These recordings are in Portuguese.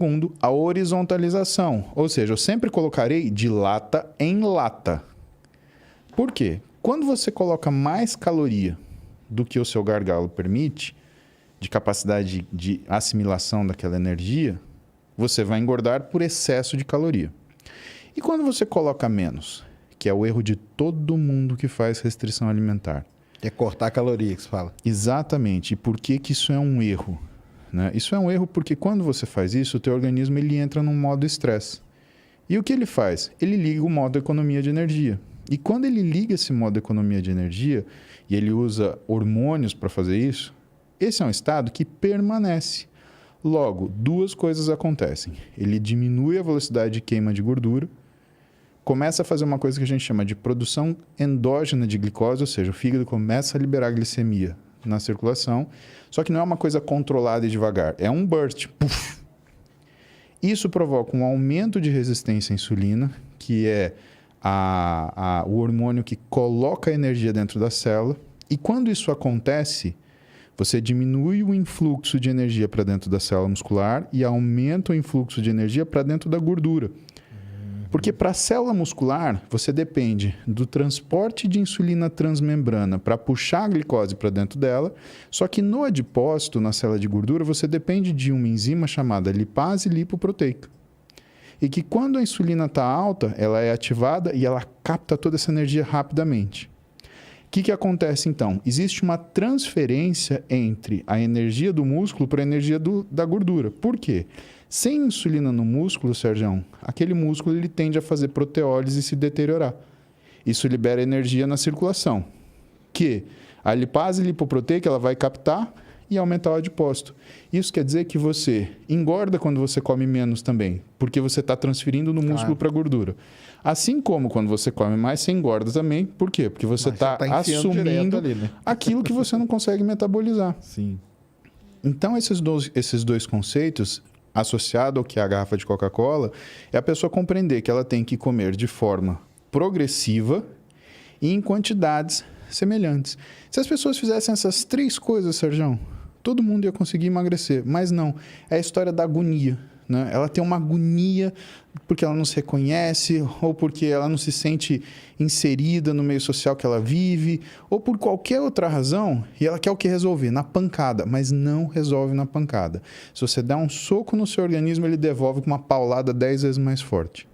Segundo, a horizontalização, ou seja, eu sempre colocarei de lata em lata. Por quê? Quando você coloca mais caloria do que o seu gargalo permite, de capacidade de assimilação daquela energia, você vai engordar por excesso de caloria. E quando você coloca menos, que é o erro de todo mundo que faz restrição alimentar. É cortar a caloria que você fala. Exatamente. E por que que isso é um erro? Né? Isso é um erro porque quando você faz isso, o teu organismo ele entra num modo estresse. E o que ele faz? Ele liga o modo economia de energia. E quando ele liga esse modo economia de energia, e ele usa hormônios para fazer isso, esse é um estado que permanece. Logo, duas coisas acontecem. Ele diminui a velocidade de queima de gordura, começa a fazer uma coisa que a gente chama de produção endógena de glicose, ou seja, o fígado começa a liberar glicemia na circulação, só que não é uma coisa controlada e devagar, é um burst. Puff. Isso provoca um aumento de resistência à insulina, que é o hormônio que coloca a energia dentro da célula, e quando isso acontece, você diminui o influxo de energia para dentro da célula muscular e aumenta o influxo de energia para dentro da gordura. Porque para a célula muscular, você depende do transporte de insulina transmembrana para puxar a glicose para dentro dela, só que no adipócito, na célula de gordura, você depende de uma enzima chamada lipase lipoproteica. E que quando a insulina está alta, ela é ativada e ela capta toda essa energia rapidamente. O que acontece então? Existe uma transferência entre a energia do músculo para a energia da gordura. Por quê? Sem insulina no músculo, Sérgio, aquele músculo ele tende a fazer proteólise e se deteriorar. Isso libera energia na circulação, que a lipase lipoproteica ela vai captar e aumentar o adipócito. Isso quer dizer que você engorda quando você come menos também, porque você está transferindo no músculo para a gordura. Assim como quando você come mais, você engorda também. Por quê? Porque você está assumindo ali, né? Aquilo que você não consegue metabolizar. Sim. Então, esses dois conceitos, associado ao que é a garrafa de Coca-Cola, é a pessoa compreender que ela tem que comer de forma progressiva e em quantidades semelhantes. Se as pessoas fizessem essas três coisas, Sérgio, todo mundo ia conseguir emagrecer. Mas não, é a história da agonia. Né? Ela tem uma agonia porque ela não se reconhece, ou porque ela não se sente inserida no meio social que ela vive, ou por qualquer outra razão, e ela quer o que resolver? Na pancada, mas não resolve na pancada. Se você der um soco no seu organismo, ele devolve com uma paulada 10 vezes mais forte.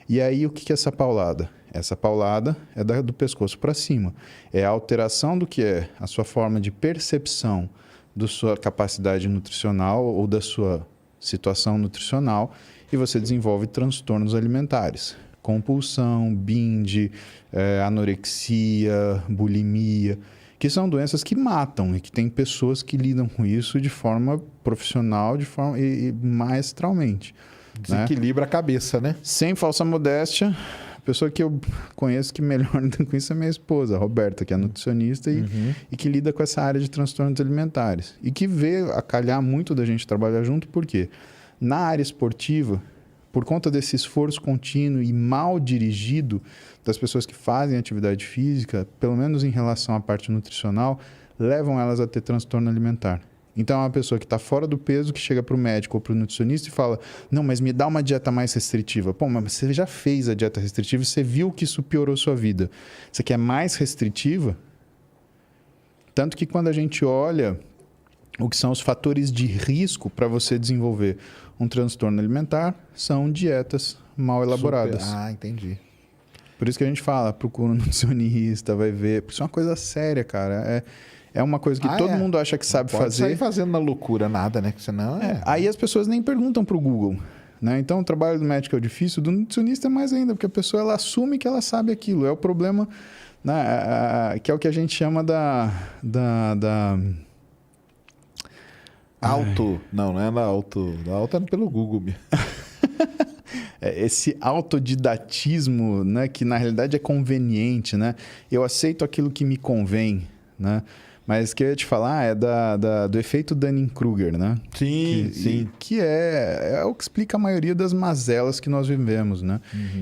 E aí, o que é essa paulada? Essa paulada é do pescoço para cima. É a alteração do que é a sua forma de percepção da sua capacidade nutricional ou da sua situação nutricional e você desenvolve transtornos alimentares. Compulsão, binge, anorexia, bulimia, que são doenças que matam e que tem pessoas que lidam com isso de forma profissional e maestralmente. Desequilibra, né? A cabeça, né? Sem falsa modéstia, a pessoa que eu conheço que melhor lida com isso é minha esposa, a Roberta, que é nutricionista e que lida com essa área de transtornos alimentares. E que vê a calhar muito da gente trabalhar junto, porque na área esportiva, por conta desse esforço contínuo e mal dirigido das pessoas que fazem atividade física, pelo menos em relação à parte nutricional, levam elas a ter transtorno alimentar. Então, é uma pessoa que está fora do peso, que chega para o médico ou para o nutricionista e fala, não, mas me dá uma dieta mais restritiva. Pô, mas você já fez a dieta restritiva e você viu que isso piorou sua vida. Você quer mais restritiva? Tanto que quando a gente olha o que são os fatores de risco para você desenvolver um transtorno alimentar, são dietas mal elaboradas. Entendi. Por isso que a gente fala, procura um nutricionista, vai ver. Porque isso é uma coisa séria, cara. É uma coisa que todo mundo acha que sabe fazer. Não pode sair fazendo na loucura nada, né? Senão Aí as pessoas nem perguntam para o Google. Né? Então, o trabalho do médico é difícil, do nutricionista é mais ainda, porque a pessoa ela assume que ela sabe aquilo. É o problema, né? Que é o que a gente chama Auto. Não é na auto. Na auto é pelo Google. Esse autodidatismo, né? Que na realidade é conveniente. Né? Eu aceito aquilo que me convém. Né? Mas o que eu ia te falar é do efeito Dunning-Kruger, né? Sim. Que é o que explica a maioria das mazelas que nós vivemos, né?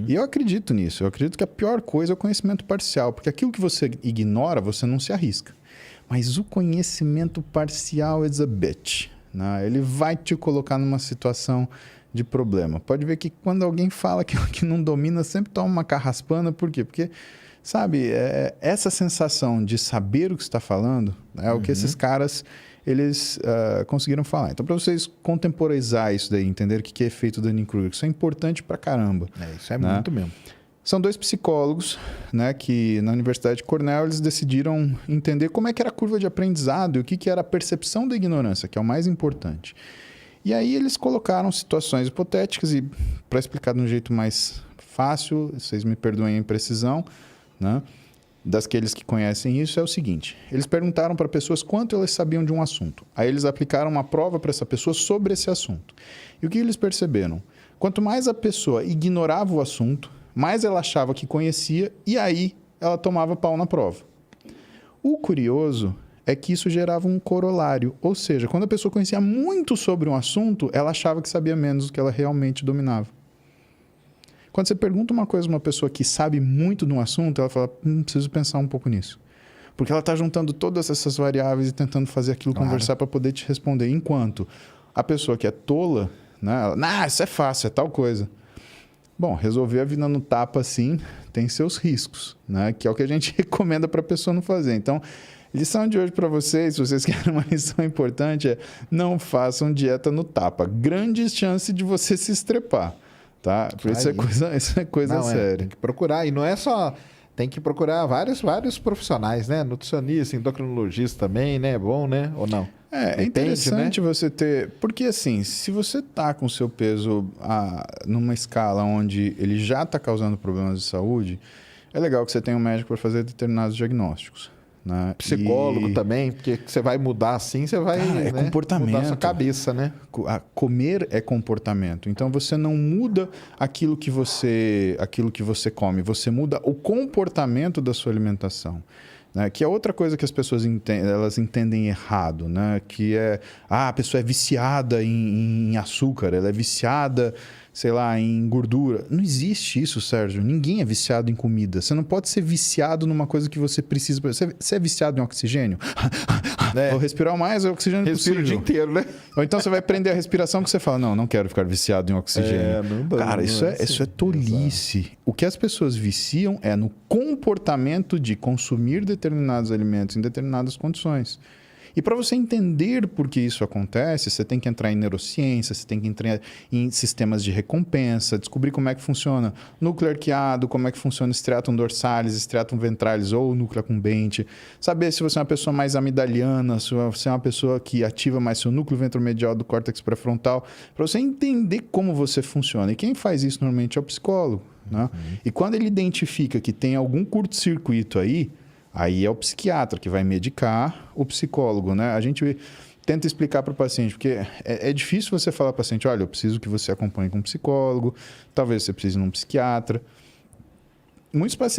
E eu acredito nisso. Eu acredito que a pior coisa é o conhecimento parcial. Porque aquilo que você ignora, você não se arrisca. Mas o conhecimento parcial is a bitch. né? Ele vai te colocar numa situação de problema. Pode ver que quando alguém fala que não domina, sempre toma uma carraspana. Por quê? Porque, sabe, essa sensação de saber o que está falando é o que esses caras eles conseguiram falar. Então, para vocês contemporizar isso daí, entender o que é efeito Dunning-Kruger, isso é importante pra caramba. Isso é né? muito mesmo. São 2 psicólogos, né, que na Universidade de Cornell eles decidiram entender como é que era a curva de aprendizado e o que era a percepção da ignorância, que é o mais importante. E aí eles colocaram situações hipotéticas e, para explicar de um jeito mais fácil, vocês me perdoem a imprecisão, né, daqueles que conhecem isso, é o seguinte. Eles perguntaram para pessoas quanto elas sabiam de um assunto. Aí eles aplicaram uma prova para essa pessoa sobre esse assunto. E o que eles perceberam? Quanto mais a pessoa ignorava o assunto, mais ela achava que conhecia e aí ela tomava pau na prova. O curioso é que isso gerava um corolário, ou seja, quando a pessoa conhecia muito sobre um assunto, ela achava que sabia menos do que ela realmente dominava. Quando você pergunta uma coisa a uma pessoa que sabe muito de um assunto, ela fala, preciso pensar um pouco nisso. Porque ela está juntando todas essas variáveis e tentando fazer aquilo conversar para poder te responder. Enquanto a pessoa que é tola, né, ela, isso é fácil, é tal coisa. Bom, resolver a vida no tapa assim tem seus riscos, né? Que é o que a gente recomenda para a pessoa não fazer. Então, lição de hoje para vocês, se vocês querem uma lição importante, é não façam dieta no tapa. Grandes chances de você se estrepar, tá? Isso é coisa séria. Tem que procurar. E não é só... Tem que procurar vários profissionais, né? Nutricionista, endocrinologista também, né? É bom, né? Ou não? É interessante, né? Você ter... Porque, assim, se você tá com o seu peso numa escala onde ele já está causando problemas de saúde, é legal que você tenha um médico para fazer determinados diagnósticos. Né? Psicólogo também, porque você vai mudar assim, você vai comportamento. Mudar a sua cabeça, né? Comer é comportamento. Então, você não muda aquilo que você come, você muda o comportamento da sua alimentação. Né? Que é outra coisa que as pessoas elas entendem errado, né? Que a pessoa é viciada em açúcar, ela é viciada, sei lá, em gordura. Não existe isso, Sérgio. Ninguém é viciado em comida. Você não pode ser viciado numa coisa que você precisa. Você é viciado em oxigênio? Vou respirar o mais oxigênio possível. O dia inteiro, né? Ou então você vai prender a respiração que você fala, não quero ficar viciado em oxigênio. Cara, isso é tolice. Exato. O que as pessoas viciam é no comportamento de consumir determinados alimentos em determinadas condições. E para você entender por que isso acontece, você tem que entrar em neurociência, você tem que entrar em sistemas de recompensa, descobrir como é que funciona núcleo arqueado, como é que funciona striatum dorsalis, striatum ventralis ou núcleo accumbente, saber se você é uma pessoa mais amigdaliana, se você é uma pessoa que ativa mais seu núcleo ventromedial do córtex pré-frontal, para você entender como você funciona. E quem faz isso normalmente é o psicólogo. Né? E quando ele identifica que tem algum curto-circuito aí é o psiquiatra que vai medicar o psicólogo, né? A gente tenta explicar para o paciente, porque é difícil você falar para o paciente, olha, eu preciso que você acompanhe com um psicólogo, talvez você precise de um psiquiatra. Muitos pacientes